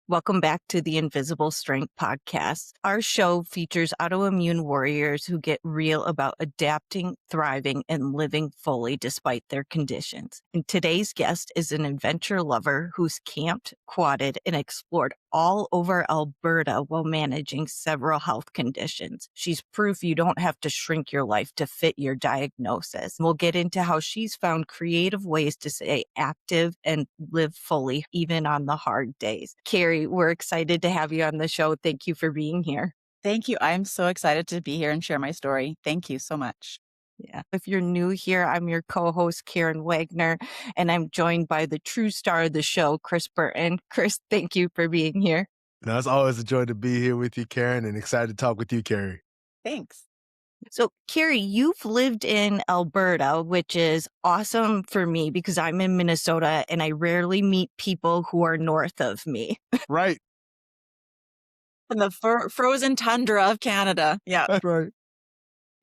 Welcome back to the Invisible Strength podcast. Our show features autoimmune warriors who get real about adapting, thriving, and living fully despite their conditions. And today's guest is an adventure lover who's camped, quadded, and explored all over Alberta while managing several health conditions. She's proof you don't have to shrink your life to fit your diagnosis. We'll get into how she's found creative ways to stay active and live fully, even on the hard days. Keri, we're excited to have you on the show. Thank you for being here. Thank you. I'm so excited to be here and share my story. Thank you so much. Yeah. If you're new here, I'm your co-host, Karen Wagner, and I'm joined by the true star of the show, Chris Burton. Chris, thank you for being here. No, it's always a joy to be here with you, Karen, and excited to talk with you, Keri. Thanks. So, Keri, you've lived in Alberta, which is awesome for me because I'm in Minnesota and I rarely meet people who are north of me. Right. In the frozen tundra of Canada. Yeah. That's right.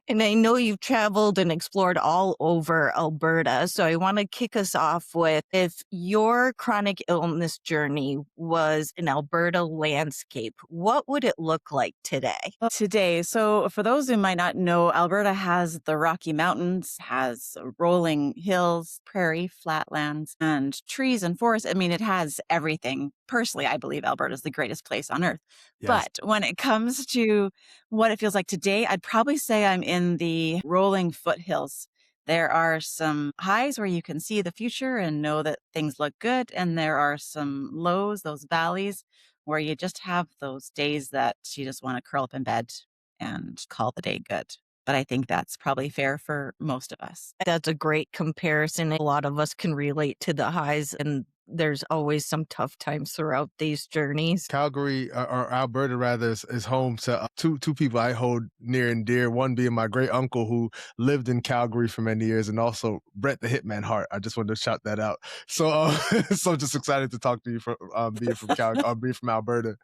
And I know you've traveled and explored all over Alberta. So I want to kick us off with, if your chronic illness journey was an Alberta landscape, what would it look like today? Today, so for those who might not know, Alberta has the Rocky Mountains, has rolling hills, prairie, flatlands, and trees and forests. I mean, it has everything. Personally, I believe Alberta is the greatest place on earth. Yes. But when it comes to what it feels like today, I'd probably say I'm in the rolling foothills. There are some highs where you can see the future and know that things look good. And there are some lows, those valleys, where you just have those days that you just want to curl up in bed and call the day good. But I think that's probably fair for most of us. That's a great comparison. A lot of us can relate to the highs, and there's always some tough times throughout these journeys. Calgary, or Alberta rather, is home to two people I hold near and dear. One being my great uncle who lived in Calgary for many years, and also Brett the Hitman Hart. I just wanted to shout that out. So, so just excited to talk to you from being from Calgary, being from Alberta.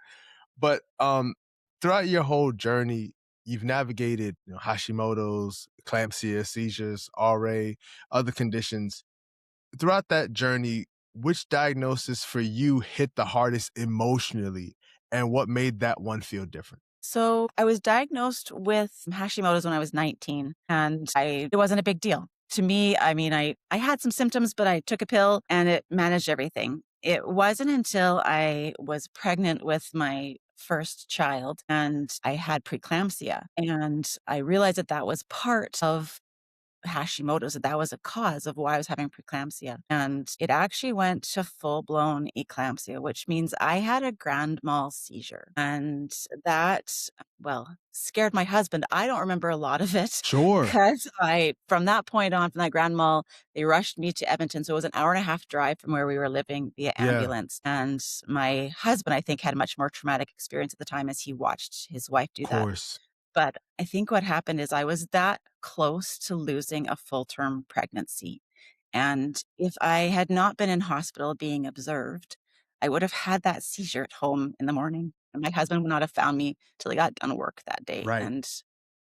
But throughout your whole journey, you've navigated Hashimoto's, eclampsia, seizures, RA, other conditions. Throughout that journey, which diagnosis for you hit the hardest emotionally, and what made that one feel different? So I was diagnosed with Hashimoto's when I was 19, and it wasn't a big deal. To me, I mean, I had some symptoms, but I took a pill and it managed everything. It wasn't until I was pregnant with my first child and I had preeclampsia, and I realized that that was part of Hashimoto's, that was a cause of why I was having preeclampsia. And it actually went to full-blown eclampsia, which means I had a grand mal seizure. And that, well, scared my husband. I don't remember a lot of it. Sure. Because from that point on, from that grand mal, they rushed me to Edmonton. So it was an hour and a half drive from where we were living via ambulance. And my husband, I think, had a much more traumatic experience at the time as he watched his wife do Of that. course. But I think what happened is I was that close to losing a full-term pregnancy. And if I had not been in hospital being observed, I would have had that seizure at home in the morning. And my husband would not have found me till he got done work that day. Right. And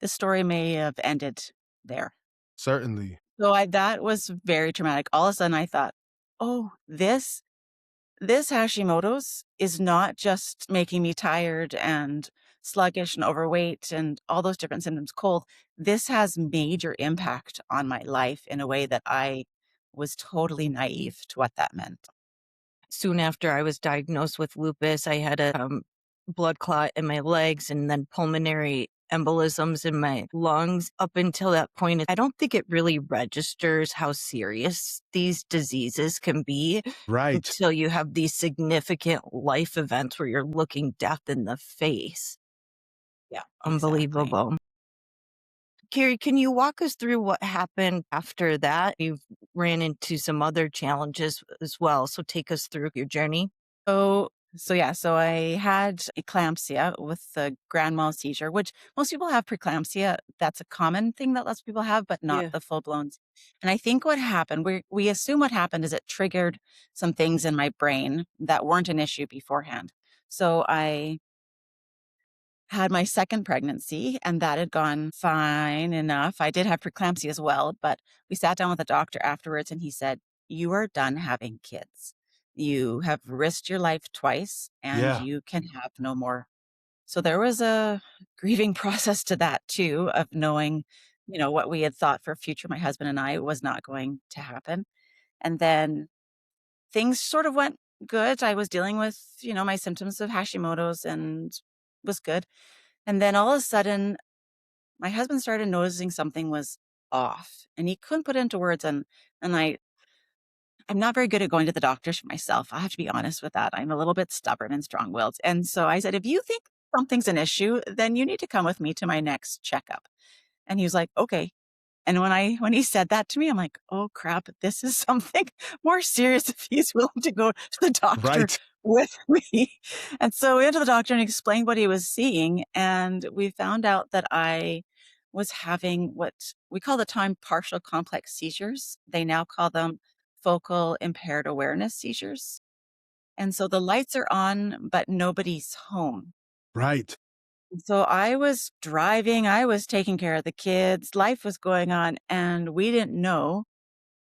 the story may have ended there. Certainly. So that was very traumatic. All of a sudden I thought, oh, this Hashimoto's is not just making me tired and sluggish and overweight and all those different symptoms, cold. This has major impact on my life in a way that I was totally naive to what that meant. Soon after I was diagnosed with lupus, I had a blood clot in my legs and then pulmonary embolisms in my lungs. Up until that point, I don't think it really registers how serious these diseases can be Right. until you have these significant life events where you're looking death in the face. Yeah. Unbelievable. Keri, can you walk us through what happened after that? You've ran into some other challenges as well. So take us through your journey. So I had eclampsia with the grand mal seizure, which most people have preeclampsia. That's a common thing that lots of people have, but not Yeah. the full blown. And I think what happened, we assume what happened is it triggered some things in my brain that weren't an issue beforehand. So I had my second pregnancy and that had gone fine enough. I did have preeclampsia as well, but we sat down with the doctor afterwards and he said, "You are done having kids." You have risked your life twice and Yeah. you can have no more. So there was a grieving process to that too, of knowing, what we had thought for future, my husband and I, was not going to happen. And then things sort of went good. I was dealing with, my symptoms of Hashimoto's and was good. And then all of a sudden, my husband started noticing something was off and he couldn't put it into words. And I'm not very good at going to the doctors for myself. I have to be honest with that. I'm a little bit stubborn and strong-willed. And so I said, if you think something's an issue, then you need to come with me to my next checkup. And he was like, okay. And when he said that to me, I'm like, oh crap, this is something more serious if he's willing to go to the doctor Right. with me. And so we went to the doctor and explained what he was seeing. And we found out that I was having what we call the time partial complex seizures. They now call them focal impaired awareness seizures. And so the lights are on, but nobody's home. Right. So I was driving, I was taking care of the kids, life was going on, and we didn't know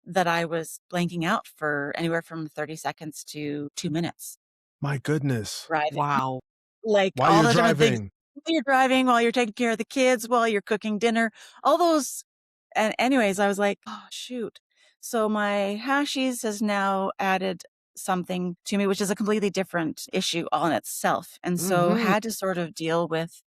that I was blanking out for anywhere from 30 seconds to 2 minutes My goodness. driving. Wow. Like While all you're the different things driving. while you're driving, while you're taking care of the kids, while you're cooking dinner, all those. And anyways, I was like, oh, shoot. So my hashies has now added something to me, which is a completely different issue all in itself. And so Hmm. had to sort of deal with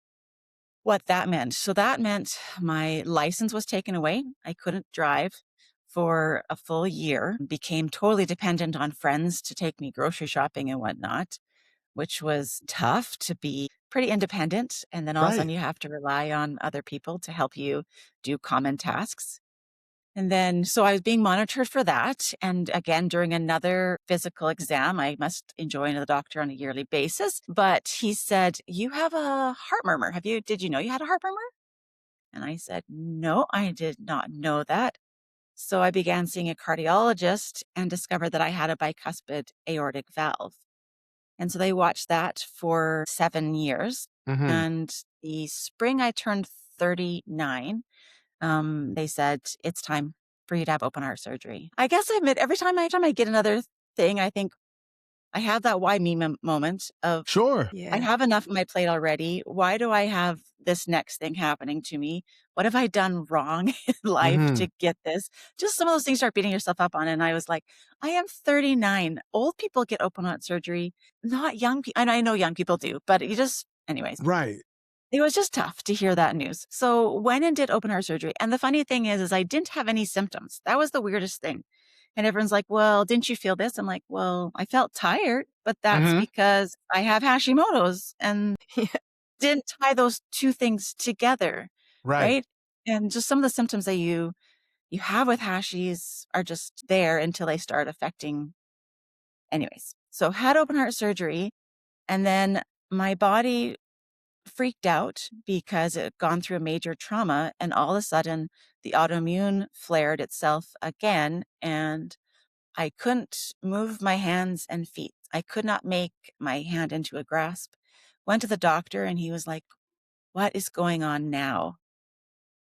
what that meant. So that meant my license was taken away. I couldn't drive for a full year, became totally dependent on friends to take me grocery shopping and whatnot, which was tough to be pretty independent. And then all of a sudden Right. you have to rely on other people to help you do common tasks. And then, so I was being monitored for that. And again, during another physical exam, I must join the doctor on a yearly basis. But he said, you have a heart murmur. Did you know you had a heart murmur? And I said, no, I did not know that. So I began seeing a cardiologist and discovered that I had a bicuspid aortic valve. And so they watched that for 7 years. Hmm. And the spring I turned 39, they said, it's time for you to have open heart surgery. I guess I admit every time I get another thing, I think I have that why me moment of Sure. I Yeah. have enough on my plate already. Why do I have this next thing happening to me? What have I done wrong in life Hmm. to get this? Just some of those things start beating yourself up on. And I was like, I am 39. Old people get open heart surgery, not young people. And I know young people do, but anyways. Right. It was just tough to hear that news. So went and did open heart surgery. And the funny thing is I didn't have any symptoms. That was the weirdest thing. And everyone's like, well, didn't you feel this? I'm like, well, I felt tired, but that's Hmm. because I have Hashimoto's and Yeah. didn't tie those two things together. Right. Right. And just some of the symptoms that you have with hashies are just there until they start affecting. Anyways, so had open heart surgery and then my body freaked out because it had gone through a major trauma and all of a sudden the autoimmune flared itself again and I couldn't move my hands and feet. I could not make my hand into a grasp. Went to the doctor and he was like, what is going on now?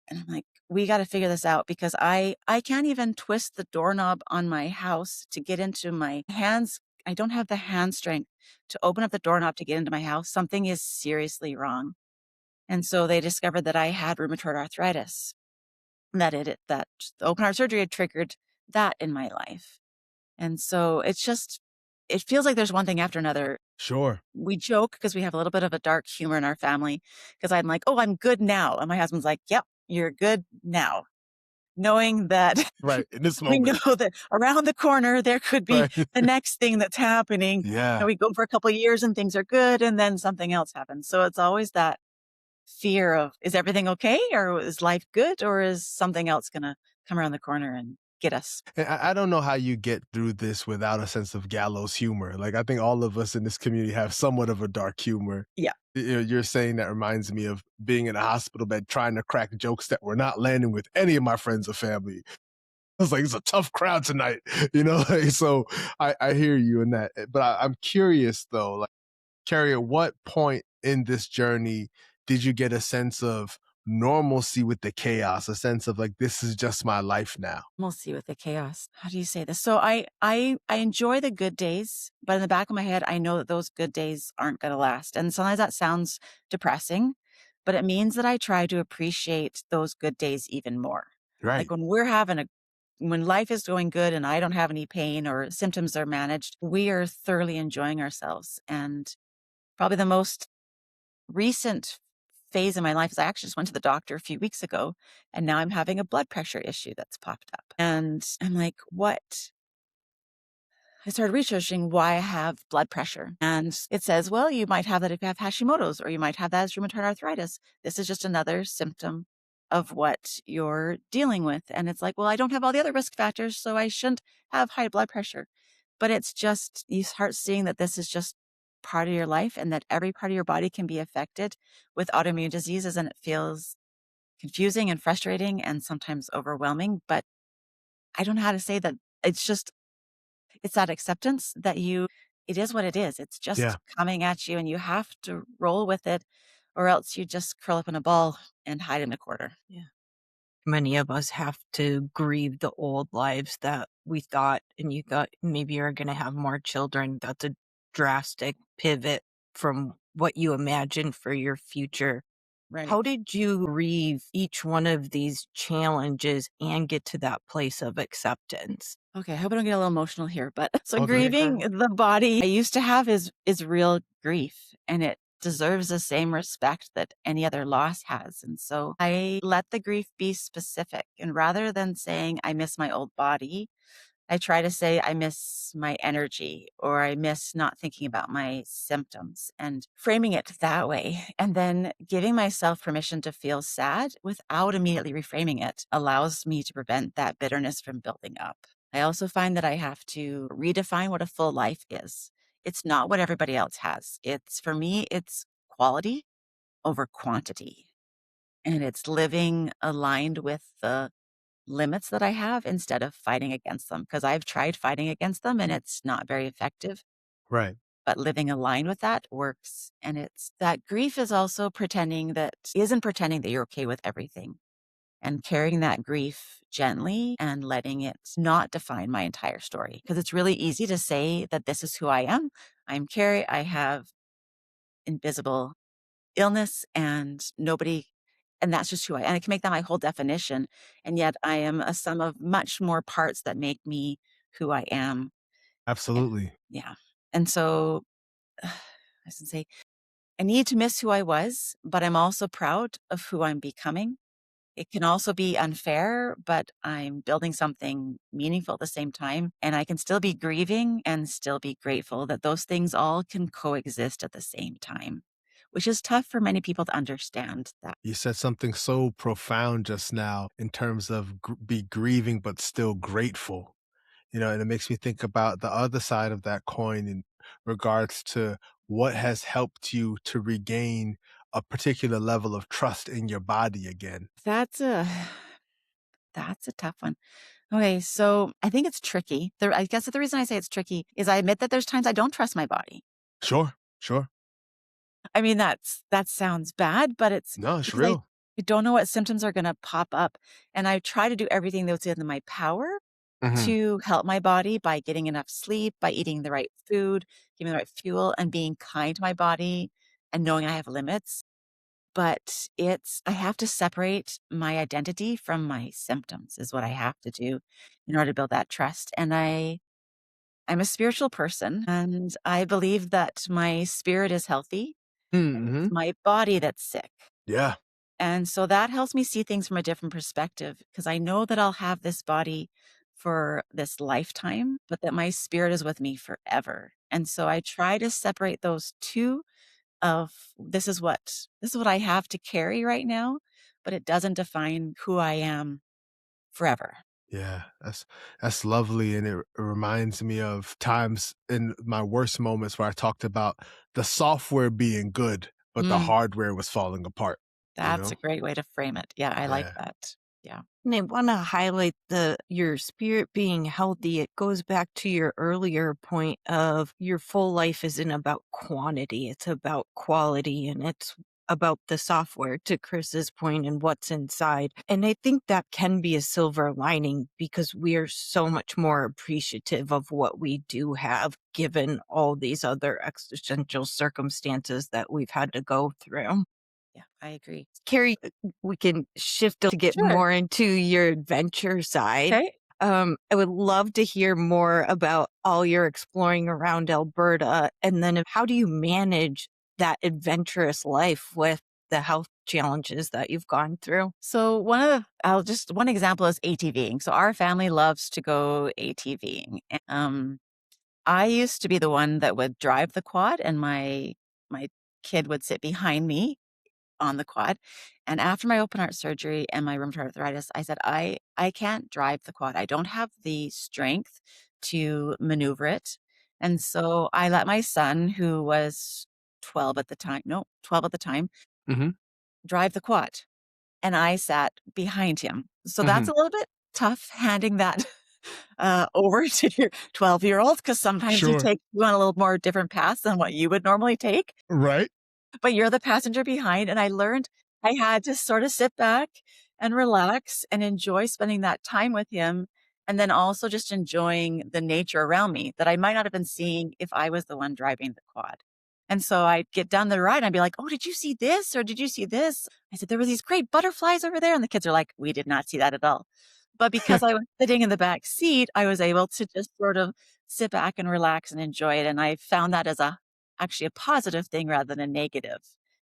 And I'm like, we got to figure this out because I can't even twist the doorknob on my house to get into my hands. I don't have the hand strength to open up the doorknob to get into my house. Something is seriously wrong. And so they discovered that I had rheumatoid arthritis, that the open heart surgery had triggered that in my life. And so it feels like there's one thing after another. Sure. We joke because we have a little bit of a dark humor in our family because I'm like, oh, I'm good now. And my husband's like, yep, you're good now. Knowing that Right. In this we know moment. that around the corner, there could be Right. the next thing that's happening. And Yeah. we go for a couple of years and things are good. And then something else happens. So it's always that fear of, is everything okay? Or is life good? Or is something else going to come around the corner and get us? And I don't know how you get through this without a sense of gallows humor. Like, I think all of us in this community have somewhat of a dark humor. Yeah. You're saying that reminds me of being in a hospital bed trying to crack jokes that were not landing with any of my friends or family. I was like, it's a tough crowd tonight, like, so I hear you in that. But I'm curious though, like, Keri, at what point in this journey did you get a sense of normalcy with the chaos, a sense of like, this is just my life now. We'll see with the chaos. How do you say this? So I enjoy the good days, but in the back of my head, I know that those good days aren't going to last. And sometimes that sounds depressing, but it means that I try to appreciate those good days even more. Like Right. when life is going good and I don't have any pain or symptoms are managed, we are thoroughly enjoying ourselves. And probably the most recent phase in my life is I actually just went to the doctor a few weeks ago, and now I'm having a blood pressure issue that's popped up. And I'm like, what? I started researching why I have blood pressure. And it says, well, you might have that if you have Hashimoto's, or you might have that as rheumatoid arthritis. This is just another symptom of what you're dealing with. And it's like, well, I don't have all the other risk factors, so I shouldn't have high blood pressure. But it's just, you start seeing that this is just part of your life and that every part of your body can be affected with autoimmune diseases. And it feels confusing and frustrating and sometimes overwhelming. But I don't know how to say that. It's that acceptance that it is what it is. It's Yeah. just coming at you and you have to roll with it, or else you just curl up in a ball and hide in a corner. Yeah. Many of us have to grieve the old lives that we thought, and you thought maybe you're going to have more children. That's a drastic pivot from what you imagined for your future. Right. How did you grieve each one of these challenges and get to that place of acceptance? Okay, I hope I don't get a little emotional here, but so Okay. grieving the body I used to have is real grief, and it deserves the same respect that any other loss has. And so I let the grief be specific, and rather than saying I miss my old body, I try to say I miss my energy, or I miss not thinking about my symptoms, and framing it that way. And then giving myself permission to feel sad without immediately reframing it allows me to prevent that bitterness from building up. I also find that I have to redefine what a full life is. It's not what everybody else has. For me, it's quality over quantity. And it's living aligned with the limits that I have instead of fighting against them, because I've tried fighting against them and it's not very effective. Right. But living aligned with that works. And it's that grief is also isn't pretending that you're okay with everything, and carrying that grief gently and letting it not define my entire story. Because it's really easy to say that this is who I am. I'm Keri. I have invisible illness and that's just who I am. And I can make that my whole definition. And yet I am a sum of much more parts that make me who I am. And Absolutely. yeah. And so I should say, I need to miss who I was, but I'm also proud of who I'm becoming. It can also be unfair, but I'm building something meaningful at the same time. And I can still be grieving and still be grateful that those things all can coexist at the same time, which is tough for many people to understand that. You said something so profound just now in terms of be grieving, but still grateful. And it makes me think about the other side of that coin in regards to what has helped you to regain a particular level of trust in your body again. That's a that's a tough one. Okay, so I think it's tricky. I guess the reason I say it's tricky is I admit that there's times I don't trust my body. Sure, sure. I mean, that sounds bad, but it's No, it's because I real. don't know what symptoms are gonna pop up, and I try to do everything that's in my power Hmm. to help my body by getting enough sleep, by eating the right food, giving the right fuel, and being kind to my body and knowing I have limits. But I have to separate my identity from my symptoms is what I have to do in order to build that trust. And I'm a spiritual person, and I believe that my spirit is healthy. It's Hmm. my body that's sick. Yeah. And so that helps me see things from a different perspective, because I know that I'll have this body for this lifetime, but that my spirit is with me forever. And so I try to separate those two of this is what I have to carry right now, but it doesn't define who I am forever. Yeah, that's lovely, and it reminds me of times in my worst moments where I talked about the software being good, but the Mm, hardware was falling apart, you that's a know? great way to frame it. Yeah, I like Yeah. that. Yeah. And I want to highlight your spirit being healthy. It goes back to your earlier point of your full life isn't about quantity, it's about quality. And it's about the software, to Chris's point, and what's inside. And I think that can be a silver lining because we are so much more appreciative of what we do have, given all these other existential circumstances that we've had to go through. Yeah, I agree. Keri, we can shift to get Sure. more into your adventure side. Okay. I would love to hear more about all your exploring around Alberta, and then how do you manage that adventurous life with the health challenges that you've gone through? So one example is ATVing. So our family loves to go ATVing. I used to be the one that would drive the quad, and my kid would sit behind me on the quad. And after my open heart surgery and my rheumatoid arthritis, I said, I can't drive the quad. I don't have the strength to maneuver it. And so I let my son, who was 12 at the time, no, 12 at the time, Mm-hmm. drive the quad. And I sat behind him. So that's Mm-hmm. a little bit tough handing that over to your 12-year-old, because sometimes he Sure. takes you on a little more different paths than what you would normally take. Right. But you're the passenger behind, and I learned I had to sort of sit back and relax and enjoy spending that time with him, and then also just enjoying the nature around me that I might not have been seeing if I was the one driving the quad. And so I'd get down the ride and I'd be like, "Oh, did you see this? Or did you see this?" I said, "There were these great butterflies over there." And the kids are like, "We did not see that at all." But because I was sitting in the back seat, I was able to just sort of sit back and relax and enjoy it. And I found that as actually a positive thing rather than a negative.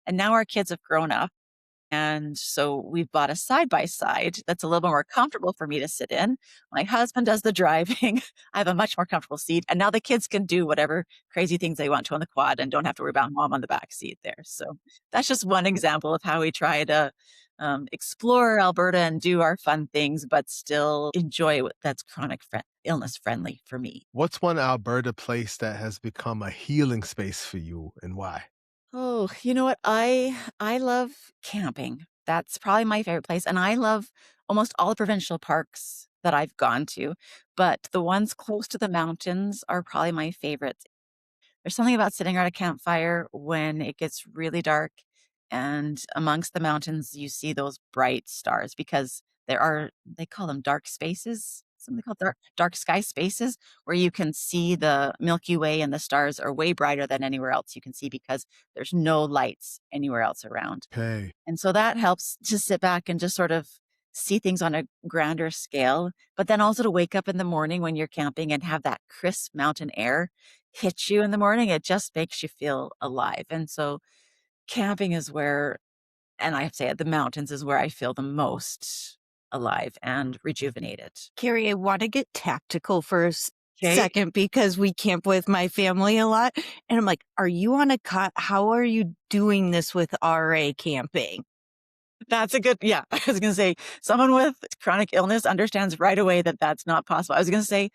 And now our kids have grown up. And so we've bought a side by side that's a little bit more comfortable for me to sit in. My husband does the driving. I have a much more comfortable seat. And now the kids can do whatever crazy things they want to on the quad and don't have to worry about mom on the back seat there. So that's just one example of how we try to explore Alberta and do our fun things, but still enjoy that's chronic illness friendly for me. What's one Alberta place that has become a healing space for you, and why? Oh, you know what? I love camping. That's probably my favorite place, and I love almost all the provincial parks that I've gone to, but the ones close to the mountains are probably my favorite. There's something about sitting around a campfire when it gets really dark and amongst the mountains you see those bright stars, because they call them dark spaces, something called dark sky spaces, where you can see the Milky Way, and the stars are way brighter than anywhere else you can see because there's no lights anywhere else around. Okay. And so that helps to sit back and just sort of see things on a grander scale, but then also to wake up in the morning when you're camping and have that crisp mountain air hit you in the morning. It just makes you feel alive. And so camping is where, and I have to say it, the mountains is where I feel the most alive and rejuvenated. Keri, I want to get tactical for a Okay. second because we camp with my family a lot. And I'm like, are you on a cut? How are you doing this with RA camping? That's a good, yeah. I was going to say, someone with chronic illness understands right away that that's not possible. I was going to say,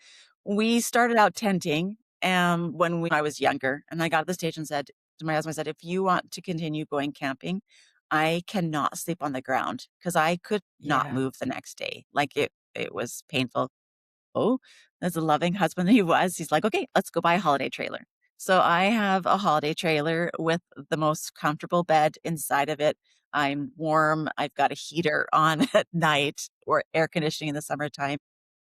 we started out tenting when I was younger, and I got to the stage and said to my husband, I said, if you want to continue going camping, I cannot sleep on the ground because I could not Yeah. move the next day. Like it was painful. Oh, as a loving husband he was, he's like, okay, let's go buy a holiday trailer. So I have a holiday trailer with the most comfortable bed inside of it. I'm warm. I've got a heater on at night or air conditioning in the summertime.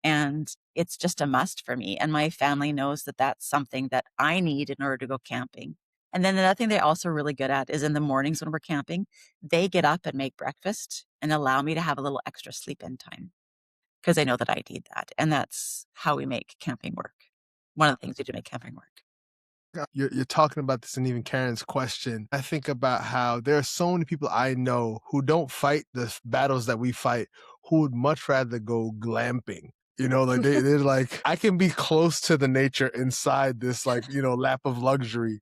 And it's just a must for me. And my family knows that that's something that I need in order to go camping. And then another thing they're also really good at is in the mornings when we're camping, they get up and make breakfast and allow me to have a little extra sleep in time because they know that I need that. And that's how we make camping work. One of the things we do to make camping work. You're talking about this, and even Karen's question. I think about how there are so many people I know who don't fight the battles that we fight, who would much rather go glamping. Like they're like, I can be close to the nature inside this, like, lap of luxury.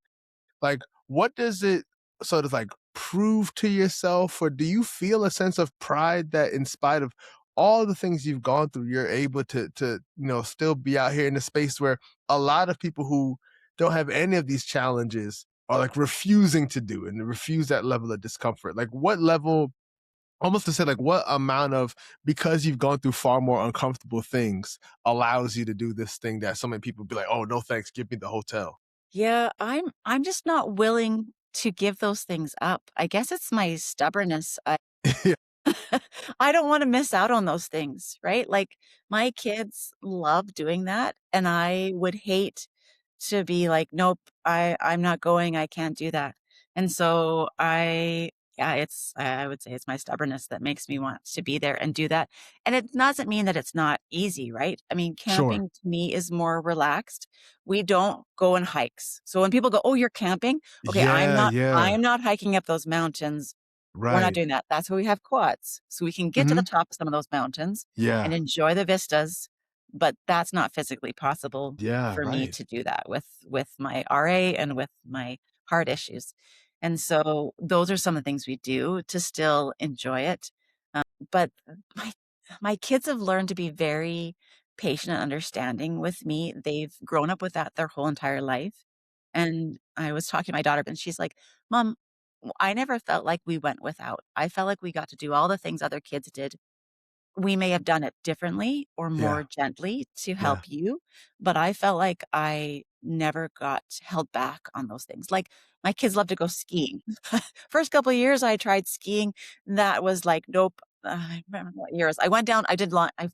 Like, what does it sort of like prove to yourself, or do you feel a sense of pride that in spite of all the things you've gone through, you're able to still be out here in a space where a lot of people who don't have any of these challenges are like refusing to do and refuse that level of discomfort? Like, what level, almost to say, like, what amount of, because you've gone through far more uncomfortable things, allows you to do this thing that so many people be like, oh, no thanks, give me the hotel? Yeah, I'm just not willing to give those things up. I guess it's my stubbornness. Yeah. I don't want to miss out on those things, right? Like my kids love doing that, and I would hate to be like, nope, I'm not going. I can't do that. And so yeah, I would say it's my stubbornness that makes me want to be there and do that. And it doesn't mean that it's not easy, right? I mean, Sure. camping to me is more relaxed. We don't go on hikes. So when people go, "Oh, you're camping?" Okay, Yeah, yeah. I'm not hiking up those mountains. We're not Right. doing that. That's why we have quads. So we can get to the Mhm. top of some of those mountains and Yeah. enjoy the vistas, but that's not physically possible Yeah, for me right. to do that with my RA and with my heart issues. And so those are some of the things we do to still enjoy it. But my my kids have learned to be very patient and understanding with me. They've grown up with that their whole entire life. And I was talking to my daughter, and she's like, "Mom, I never felt like we went without. I felt like we got to do all the things other kids did. We may have done it differently or more Yeah, gently to yeah. help you, but I felt like I never got held back on those things. Like, my kids love to go skiing. First couple of years I tried skiing, that was like, nope. I remember what years. I went down, I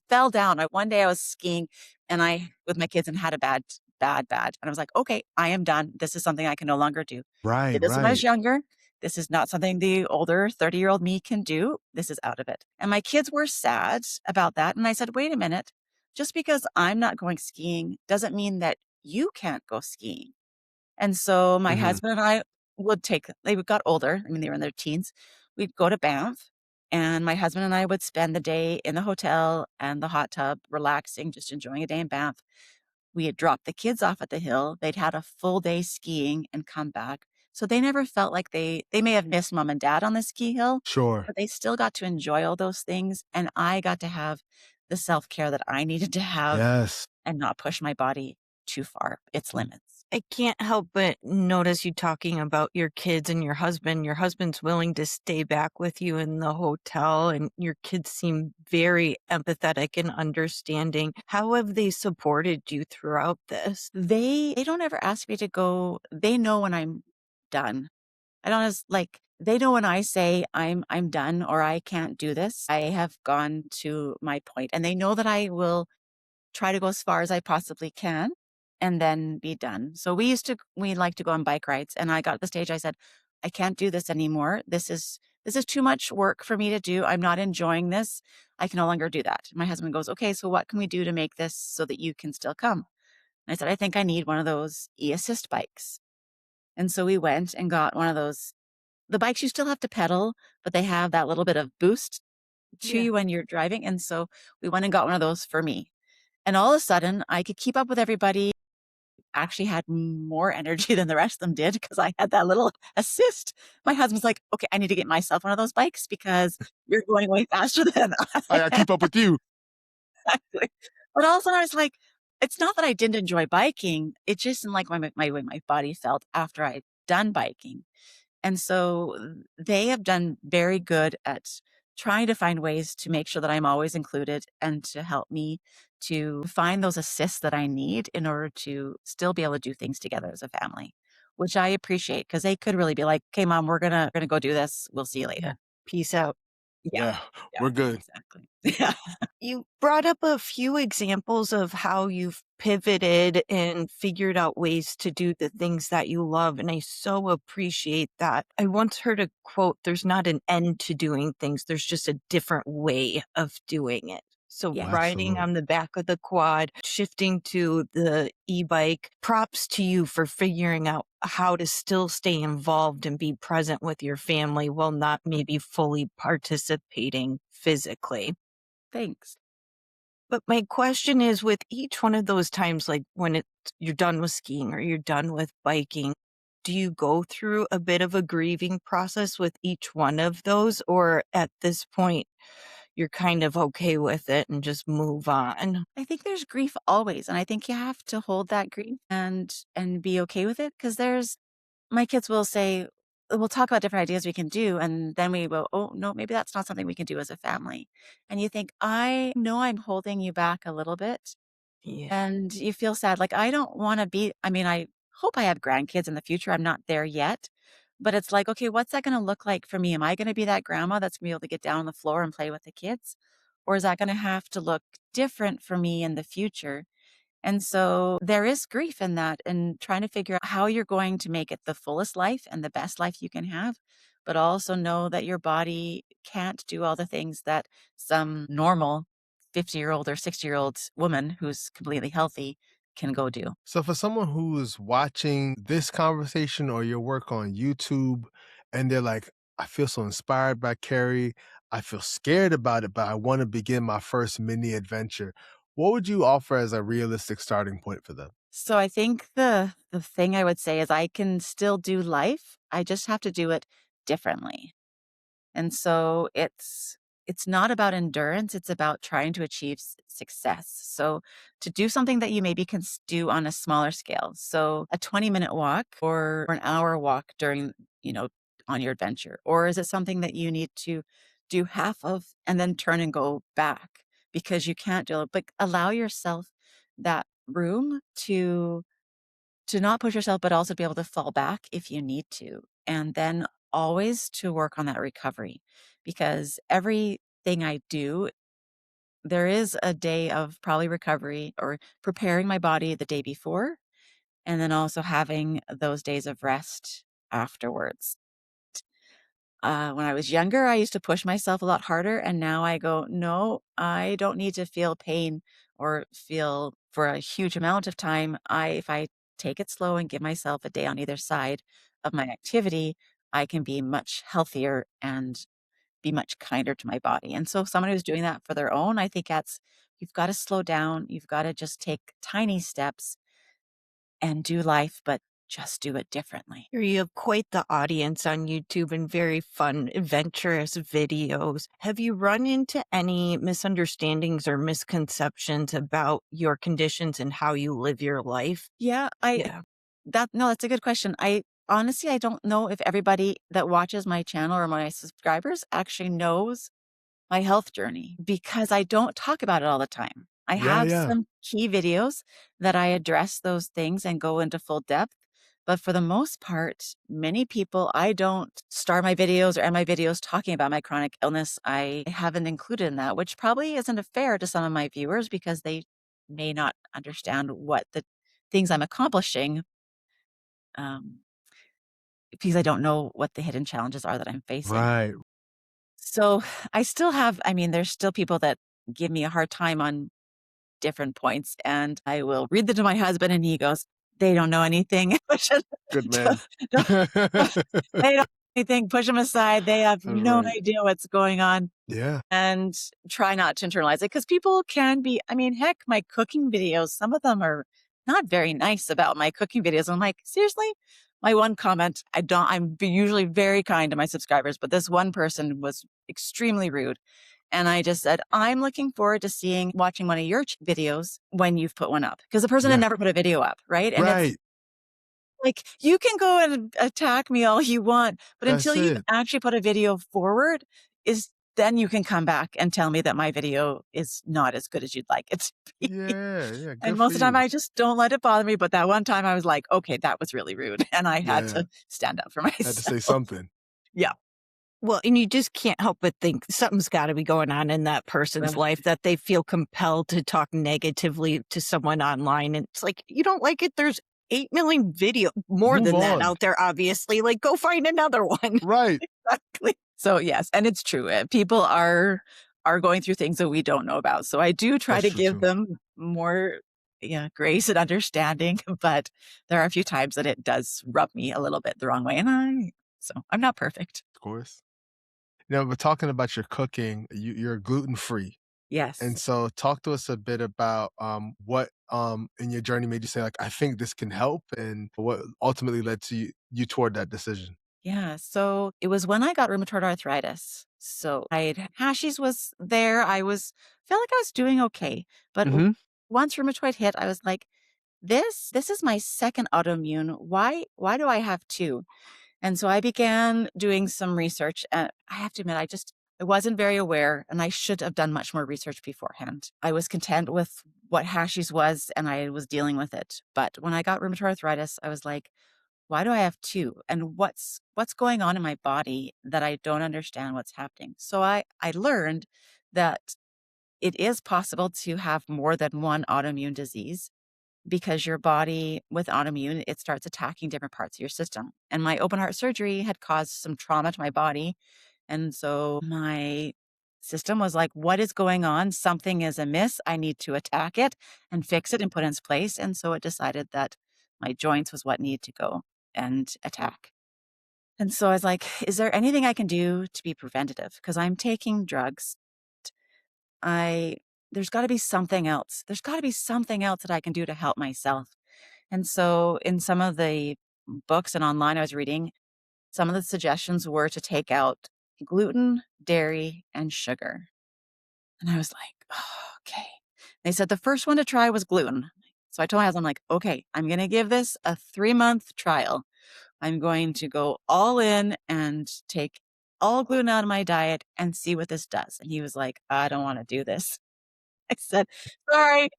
fell down. One day I was skiing and I with my kids and had a bad. And I was like, okay, I am done. This is something I can no longer do. Right, Did this when I was right. younger. This is not something the older 30-year-old me can do. This is out of it. And my kids were sad about that. And I said, wait a minute. Just because I'm not going skiing doesn't mean that you can't go skiing. And so my Mhm. husband and I they got older. I mean, they were in their teens. We'd go to Banff, and my husband and I would spend the day in the hotel and the hot tub, relaxing, just enjoying a day in Banff. We had dropped the kids off at the hill. They'd had a full day skiing and come back. So they never felt like they may have missed mom and dad on the ski hill, Sure. but they still got to enjoy all those things. And I got to have the self-care that I needed to have Yes. and not push my body too far, its limits. I can't help but notice you talking about your kids and your husband. Your husband's willing to stay back with you in the hotel, and your kids seem very empathetic and understanding. How have they supported you throughout this? They don't ever ask me to go. They know when I'm done. I don't like they know when I say I'm done or I can't do this. I have gone to my point, and they know that I will try to go as far as I possibly can and then be done. So we like to go on bike rides, and I got to the stage I said, I can't do this anymore. This is too much work for me to do. I'm not enjoying this. I can no longer do that. My husband goes, "Okay, so what can we do to make this so that you can still come?" And I said, "I think I need one of those e-assist bikes." And so we went and got one of those. The bikes you still have to pedal, but they have that little bit of boost to Yeah. you when you're driving. And so we went and got one of those for me. And all of a sudden, I could keep up with everybody, actually had more energy than the rest of them did because I had that little assist. My husband's like, okay, I need to get myself one of those bikes because you're going way faster than I I gotta am. keep up with you. Exactly. But all of a sudden, I was like, it's not that I didn't enjoy biking. It just didn't like my way my body felt after I'd done biking. And so they have done very good at trying to find ways to make sure that I'm always included and to help me to find those assists that I need in order to still be able to do things together as a family, which I appreciate because they could really be like, okay, mom, we're gonna go do this. We'll see you Yeah. later. Peace out. Yeah. Yeah, Yeah, we're good. exactly. Yeah. You brought up a few examples of how you've pivoted and figured out ways to do the things that you love, and I so appreciate that. I once heard a quote, there's not an end to doing things, there's just a different way of doing it. So Yeah. riding Absolutely. on the back of the quad, shifting to the e-bike, props to you for figuring out how to still stay involved and be present with your family while not maybe fully participating physically. Thanks. But my question is with each one of those times, like when you're done with skiing or you're done with biking, do you go through a bit of a grieving process with each one of those? Or at this point, you're kind of okay with it and just move on? I think there's grief always, and I think you have to hold that grief and be okay with it because there's my kids will say, we'll talk about different ideas we can do. And then we will, oh, no, maybe that's not something we can do as a family. And you think, I know I'm holding you back a little bit. Yeah. And you feel sad. Like, I don't want to be, I mean, I hope I have grandkids in the future. I'm not there yet. But it's like, okay, what's that going to look like for me? Am I going to be that grandma that's going to be able to get down on the floor and play with the kids? Or is that going to have to look different for me in the future? And so there is grief in that and trying to figure out how you're going to make it the fullest life and the best life you can have, but also know that your body can't do all the things that some normal 50-year-old or 60-year-old woman who's completely healthy can go do. So for someone who is watching this conversation or your work on YouTube and they're like, I feel so inspired by Keri, I feel scared about it, but I want to begin my first mini adventure. What would you offer as a realistic starting point for them? So I think the thing I would say is I can still do life. I just have to do it differently. And so it's not about endurance, it's about trying to achieve success. So to do something that you maybe can do on a smaller scale. So a 20-minute walk or an hour walk during, you know, on your adventure. Or is it something that you need to do half of and then turn and go back because you can't do it, but allow yourself that room to not push yourself, but also be able to fall back if you need to. And then always to work on that recovery because everything I do, there is a day of probably recovery or preparing my body the day before, and then also having those days of rest afterwards. When I was younger, I used to push myself a lot harder. And now I go, no, I don't need to feel pain or feel for a huge amount of time. If I take it slow and give myself a day on either side of my activity, I can be much healthier and be much kinder to my body. And so, someone who's doing that for their own, I think you've got to slow down. You've got to just take tiny steps and do life, but just do it differently. You have quite the audience on YouTube and very fun, adventurous videos. Have you run into any misunderstandings or misconceptions about your conditions and how you live your life? Yeah, Yeah. that's a good question. I honestly, I don't know if everybody that watches my channel or my subscribers actually knows my health journey because I don't talk about it all the time. I Yeah, have yeah. some key videos that I address those things and go into full depth. But for the most part, many people, I don't start my videos or end my videos talking about my chronic illness. I haven't included in that, which probably isn't fair to some of my viewers because they may not understand what the things I'm accomplishing, um, because I don't know what the hidden challenges are that I'm facing. Right. So I still have, I mean, there's still people that give me a hard time on different points, and I will read them to my husband, and he goes, "They don't know anything." Good Don't man. don't they don't know anything, push them aside, they have All no right. idea what's going on, Yeah. and try not to internalize it because people can be, I mean, heck, my cooking videos, some of them are not very nice about my cooking videos. I'm like, "Seriously?" My one comment, usually very kind to my subscribers, but this one person was extremely rude. And I just said, "I'm looking forward to watching one of your videos when you've put one up." Because the person had Yeah. never put a video up, right? And it's Right. like, you can go and attack me all you want, but until That's you've it. actually put a video forward, is then you can come back and tell me that my video is not as good as you'd like it to be. Yeah, yeah. And Good for most of the time, you. I just don't let it bother me. But that one time, I was like, okay, that was really rude, and I had Yeah. to stand up for Had to say myself. something. Yeah. Well, and you just can't help but think something's got to be going on in that person's Right. life that they feel compelled to talk negatively to someone online. And it's like, you don't like it. There's 8 million more Move than that on. out there, obviously. Like, go find another one. Right. Exactly. So yes, and it's true. People are going through things that we don't know about. So I do try That's to true give too. them more, yeah, grace and understanding, but there are a few times that it does rub me a little bit the wrong way, and I'm not perfect. Of course. But talking about your cooking, you're gluten free. And Yes. so talk to us a bit about what in your journey made you say, like, I think this can help and what ultimately led to you toward that decision. Yeah. So it was when I got rheumatoid arthritis. So Hashi's was there. Felt like I was doing okay. But Hmm. once rheumatoid hit, I was like, this is my second autoimmune. Why do I have two? And so I began doing some research. And I have to admit, I wasn't very aware, and I should have done much more research beforehand. I was content with what Hashi's was, and I was dealing with it. But when I got rheumatoid arthritis, I was like, why do I have two? And what's going on in my body that I don't understand what's happening? So I learned that it is possible to have more than one autoimmune disease because your body with autoimmune, it starts attacking different parts of your system. And my open heart surgery had caused some trauma to my body. And so my system was like, what is going on? Something is amiss. I need to attack it and fix it and put it in its place. And so it decided that my joints was what needed to go and attack. And so I was like, is there anything I can do to be preventative? Because I'm taking drugs. I There's got to be something else. There's got to be something else that I can do to help myself. And so in some of the books and online I was reading, some of the suggestions were to take out gluten, dairy, and sugar. And I was like, oh, okay. They said the first one to try was gluten. So I told my husband, I'm like, okay, I'm going to give this a 3-month trial. I'm going to go all in and take all gluten out of my diet and see what this does. And he was like, I don't want to do this. I said, sorry,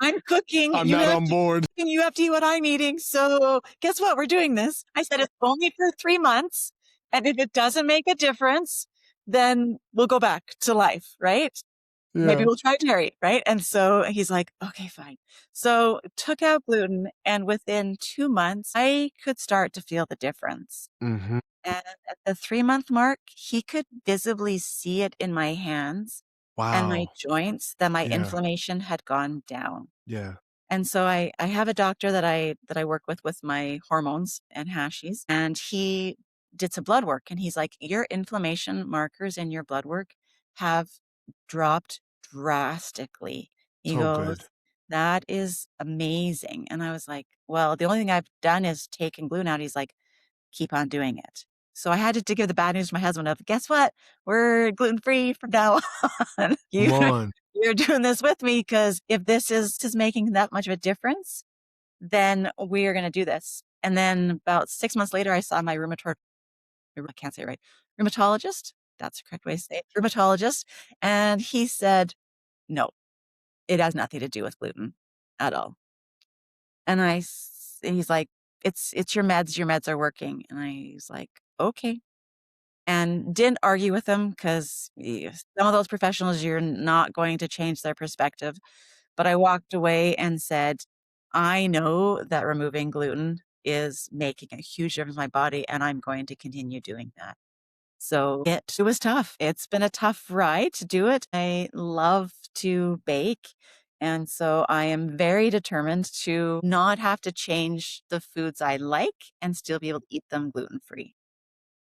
I'm cooking. I'm not on board. You have to eat what I'm eating. So guess what? We're doing this. I said, it's only for 3 months. And if it doesn't make a difference, then we'll go back to life, right? Maybe Yeah. we'll try dairy, right? And so he's like, okay, fine. So took out gluten, and within 2 months, I could start to feel the difference. Mm-hmm. And at the 3-month mark, he could visibly see it in my hands and my Wow. joints that my Yeah. inflammation had gone down. Yeah. And so I have a doctor that I work with my hormones and hashies, and he did some blood work, and he's like, your inflammation markers in your blood work have dropped drastically. He So good. goes, that is amazing. And I was like, well, the only thing I've done is taken gluten out. He's like, keep on doing it. So I had to give the bad news to my husband of, guess what? We're gluten-free from now on. Come on. You're doing this with me because if this is making that much of a difference, then we're going to do this. And then about 6 months later, I saw my I can't say it right, rheumatologist. That's the correct way to say it, rheumatologist. And he said, no, it has nothing to do with gluten at all. And he's like, it's your meds are working. And I was like, okay. And didn't argue with him because some of those professionals, you're not going to change their perspective. But I walked away and said, I know that removing gluten is making a huge difference in my body, and I'm going to continue doing that. So it was tough. It's been a tough ride to do it. I love to bake. And so I am very determined to not have to change the foods I like and still be able to eat them gluten free.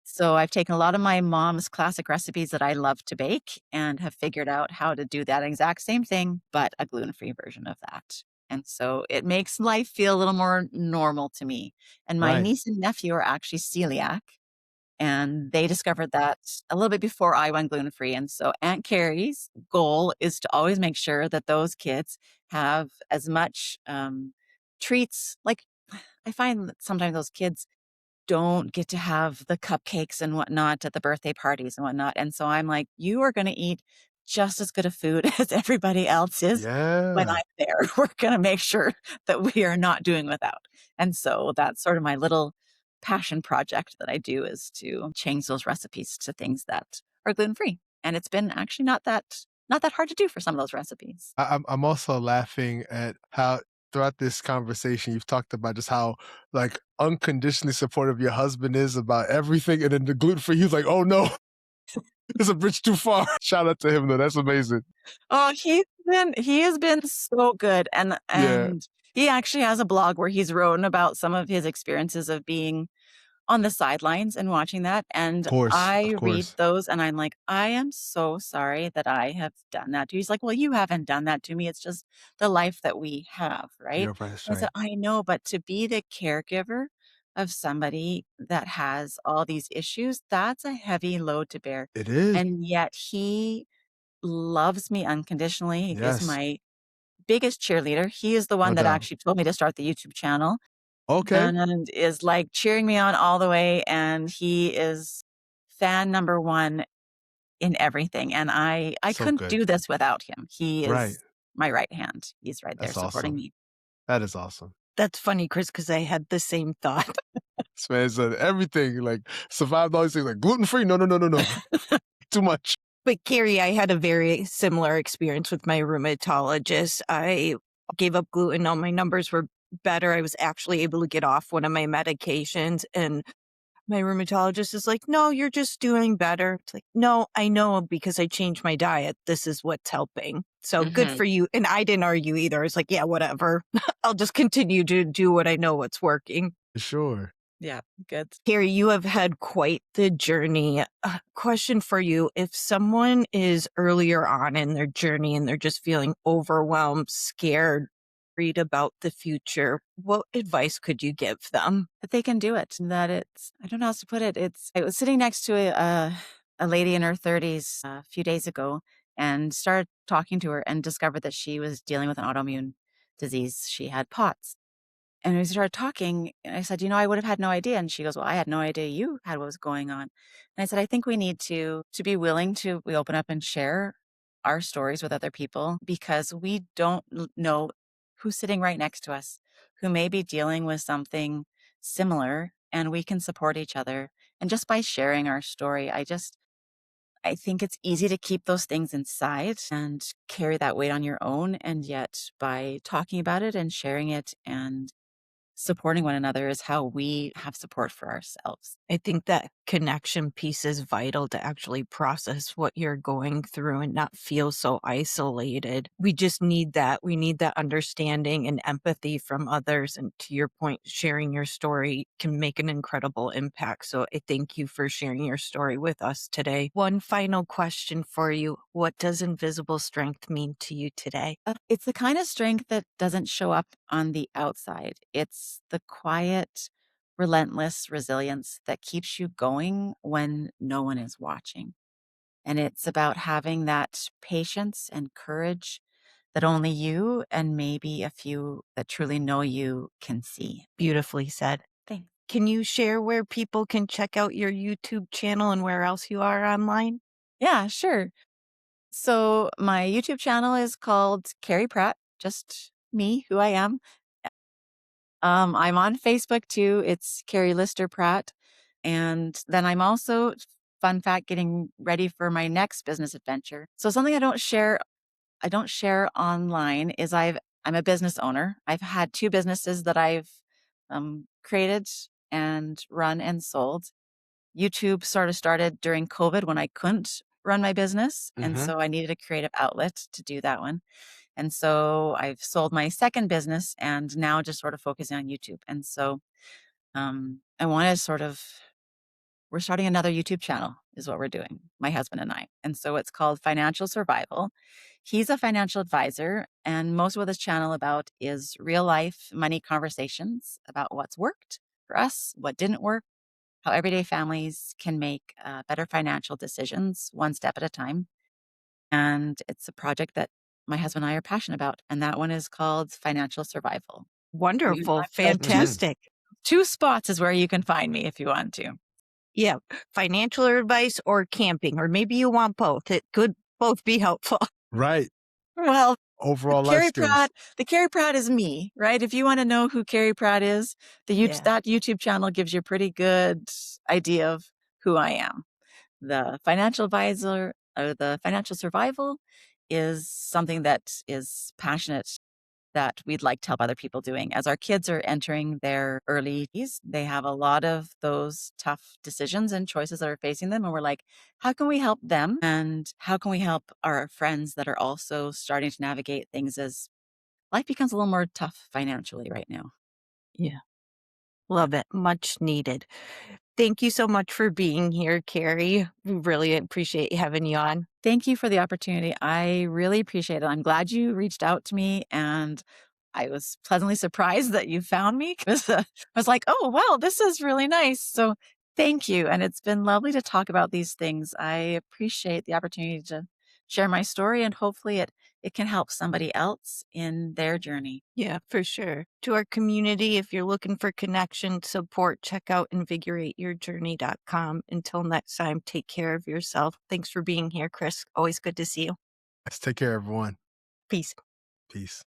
So I've taken a lot of my mom's classic recipes that I love to bake and have figured out how to do that exact same thing, but a gluten-free version of that. And so it makes life feel a little more normal to me. And my Right. niece and nephew are actually celiac, and they discovered that a little bit before I went gluten-free. And so Aunt Keri's goal is to always make sure that those kids have as much treats. Like I find that sometimes those kids don't get to have the cupcakes and whatnot at the birthday parties and whatnot. And so I'm like, you are going to eat just as good a food as everybody else is when Yeah. I'm there. We're going to make sure that we are not doing without. And so that's sort of my little passion project that I do, is to change those recipes to things that are gluten free. And it's been actually not that hard to do for some of those recipes. I'm also laughing at how throughout this conversation you've talked about just how like unconditionally supportive your husband is about everything, and then the gluten free, he's like, oh no, it's a bridge too far. Shout out to him though. That's amazing. Oh, he has been so good, and Yeah. Of he actually has a blog where he's written about some of his experiences of being on the sidelines and watching that, and course. I Of read course. those and I'm like, "I am so sorry that I have done that to you." He's like, "Well, you haven't done that to me. It's just the life that we have, right?" You're right. That's I said, right. "I know, but to be the caregiver of somebody that has all these issues, that's a heavy load to bear." It is. And yet he loves me unconditionally, is Yes. my biggest cheerleader. He is the No one that doubt. actually told me to start the YouTube channel Okay. and is, like, cheering me on all the way, and he is fan number 1 in everything, and I So couldn't good. do this without him. He Right. is my right hand. He's right there That's supporting awesome. me. That is awesome. That's funny, Chris, because I had the same thought. This man said everything, like survived all these things, like gluten-free. No, no, no, no, no. Too much. But Keri, I had a very similar experience with my rheumatologist. I gave up gluten. All my numbers were better. I was actually able to get off one of my medications. And my rheumatologist is like, no, you're just doing better. It's like, no, I know because I changed my diet. This is what's helping. So good Mhm. for you. And I didn't argue either. I was like, yeah, whatever. I'll just continue to do what I know what's working. Sure. Yeah, good. Keri, you have had quite the journey. Question for you. If someone is earlier on in their journey and they're just feeling overwhelmed, scared, worried about the future, what advice could you give them? That they can do it, and that it's I don't know how else to put it. I was sitting next to a lady in her 30s a few days ago and started talking to her and discovered that she was dealing with an autoimmune disease. She had POTS. And we started talking, and I said, I would have had no idea. And she goes, well, I had no idea you had what was going on. And I said, I think we need to be willing to we open up and share our stories with other people because we don't know who's sitting right next to us, who may be dealing with something similar, and we can support each other. And just by sharing our story, I think it's easy to keep those things inside and carry that weight on your own. And yet by talking about it and sharing it and supporting one another is how we have support for ourselves. I think that connection piece is vital to actually process what you're going through and not feel so isolated. We just need that. We need that understanding and empathy from others. And to your point, sharing your story can make an incredible impact. So I thank you for sharing your story with us today. One final question for you. What does invisible strength mean to you today? It's the kind of strength that doesn't show up on the outside. It's the quiet, relentless resilience that keeps you going when no one is watching. And it's about having that patience and courage that only you and maybe a few that truly know you can see. Beautifully said. Thanks. Can you share where people can check out your YouTube channel and where else you are online? Yeah, sure. So my YouTube channel is called Keri Pratt, just me, who I am. I'm on Facebook too. It's Keri Lister Pratt. And then I'm also, fun fact, getting ready for my next business adventure. So something I don't share online is I'm a business owner. I've had two businesses that I've created and run and sold. YouTube sort of started during COVID when I couldn't run my business. And Mm-hmm. so I needed a creative outlet to do that one. And so I've sold my second business and now just sort of focusing on YouTube. And so I want to we're starting another YouTube channel, is what we're doing, my husband and I. And so it's called Financial Survival. He's a financial advisor, and most of what this channel about is real life money conversations about what's worked for us, what didn't work, how everyday families can make better financial decisions one step at a time. And it's a project that my husband and I are passionate about. And that one is called Financial Survival. You can Wonderful. find me those Fantastic. two spots is where you can find me if you want to. Yeah. Financial advice or camping, or maybe you want both. It could both be helpful. Right. Well, Overall life skills. The Keri Pratt is me, right? If you want to know who Keri Pratt is, Yeah. that YouTube channel gives you a pretty good idea of who I am. The financial advisor or the financial survival is something that is passionate that we'd like to help other people doing. As our kids are entering their early teens, they have a lot of those tough decisions and choices that are facing them. And we're like, how can we help them? And how can we help our friends that are also starting to navigate things as life becomes a little more tough financially right now? Yeah. Love it. Much needed. Thank you so much for being here, Keri. We really appreciate having you on. Thank you for the opportunity. I really appreciate it. I'm glad you reached out to me, and I was pleasantly surprised that you found me because I was like, oh, wow, this is really nice. So thank you. And it's been lovely to talk about these things. I appreciate the opportunity to share my story, and hopefully it can help somebody else in their journey. Yeah, for sure. To our community, if you're looking for connection, support, check out invigorateyourjourney.com. Until next time, take care of yourself. Thanks for being here, Chris. Always good to see you. Let's take care, everyone. Peace. Peace.